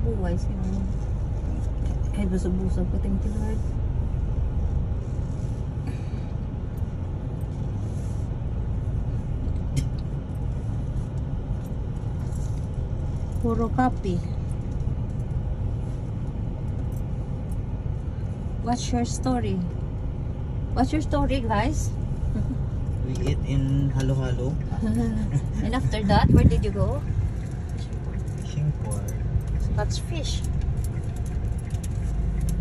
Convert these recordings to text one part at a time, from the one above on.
Buhay sila. Ay, busog-busog ko. Thank you, Lord. Puro copy. What's your story? What's your story, guys? We eat in halo-halo. And after that, where did you go? Fishing for That's fish.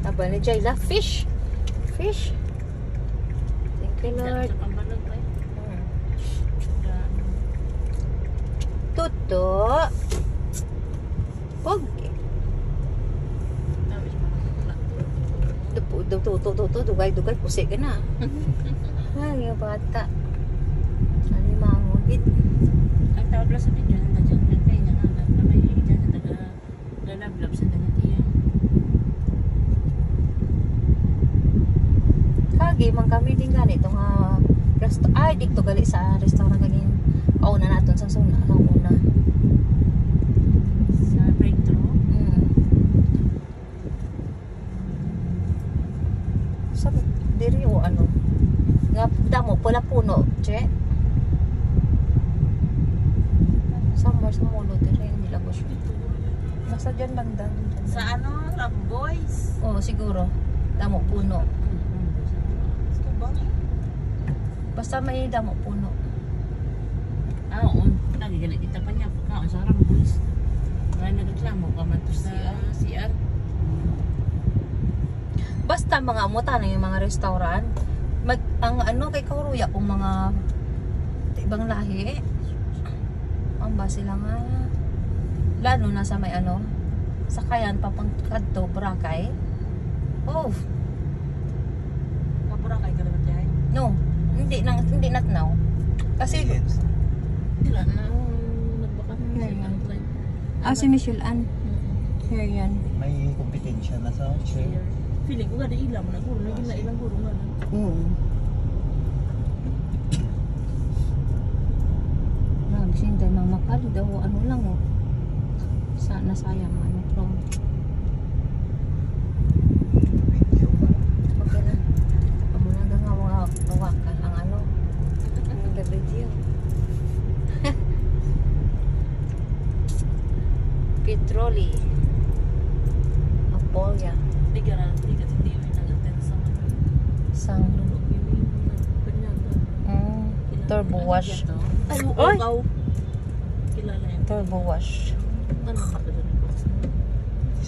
Aba ni Jayla, fish. Fish. Thank you, Lord. Tuto. Pogi. Tuto. Dugay. Pusik ka na. Ay, yung bata. Ano yung mga ngugit? Ang tawag lang sa video ng tadyang nagkay nga nga na may dyan na taga-lalablab sa ganitiya. Kagi, man kami din ganito nga dito gali sa restaurant kaging kauna natin sa una. Sa breakthrough. Sabi, diri o ano? Nga damo, pula puno, che? Somewhere sa mulo, diri, hindi lang ko sure. Nasa dyan banda. Sa ano? Ramboys? Oo, siguro. Damo, puno. Basta may damo, puno. Oo. Nagigalit kita pa niya. Pagkaon sa Ramboys. Kaya nagreklamo ka man to sa CR. Basta mga amutan na yung mga restaurant. Ang ano kay Kauruya kung mga ibang lahi. Ang ba sila nga. Lalo na sa may ano. Sakayan papunta to Boracay. Oh. Boracay ka naman dyan? No. Hindi not now. Kasi Sila na nagbaka si Michelle Ann. Here yan. may kompetensya na sa share. Feeling ko gada ilang mo na guro. Naging na ilang guro nga na. Nagsintay mga makali daw. Ano lang oh. Nasayang ano from. Video pa. Okay na. Pamuna nga mga kawakan ang ano. Ang video. Petroli. Apolya. Hindi yun nag-attend sa mga. Sang turbo wash. Ay, Oy! ugaw. Kilala yun. Turbo wash. Ano ka doon?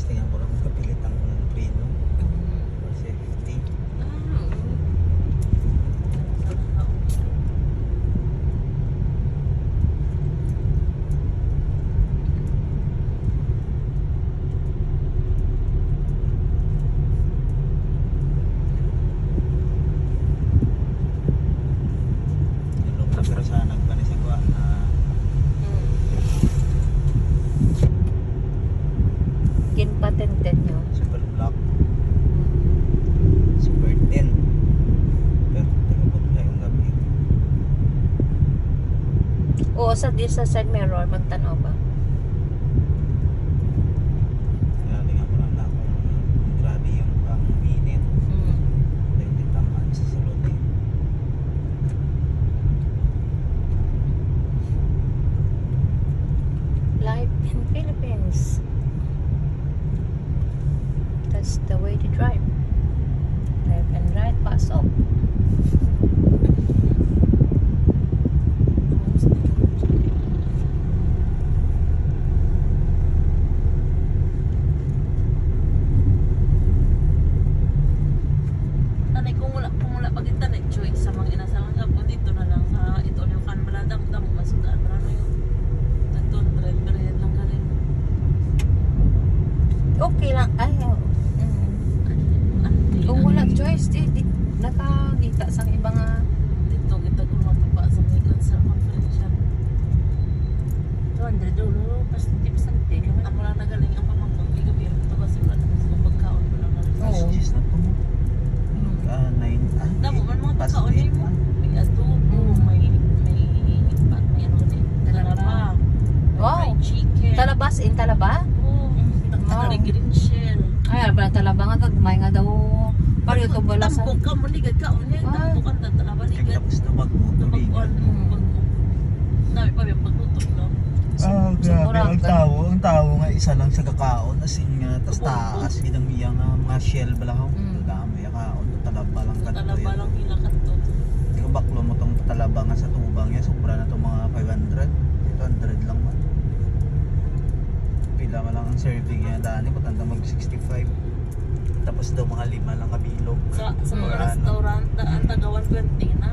Tingnan ko lang kapilit ang preno. For safety. Pero sa nagpanisig ko na Patented nyo. super block. Super 10. Pero tagapot na yung gabi. Oo, sa side mirror, magtanaw ba? Grabe nga ko lang na kung grabe yung pang-minute. Hindi tamaan sa sulod eh. Life in Philippines. That's the way to drive. Left and right, pass off. May nga daw pariyo to bala sa. Tampok ka, manigad ka. Unya, Ah. tampok ka, tatala, Kaya manigad. tapos na mag-tubigan. Tampok, nabi pa yung pagtutok, no? Ah, grabe. Sobrang- Ang tao nga isa lang sa kakaon. As in nga, tas taas. Ginang iya nga mga shell balahaw. Dami ya kaon. Talaba lang kanto Talaba yan. lang hilakat to. Hindi ko baklo mo tong talaba nga sa tubang niya. Sobra na itong mga 500. 800 lang ba? Pila mo lang ang serving niya. Dani, matanda mag 65. Tapos daw mga 5 lang kabilog. Sa mga Ano? restaurant, ang taga 120 na.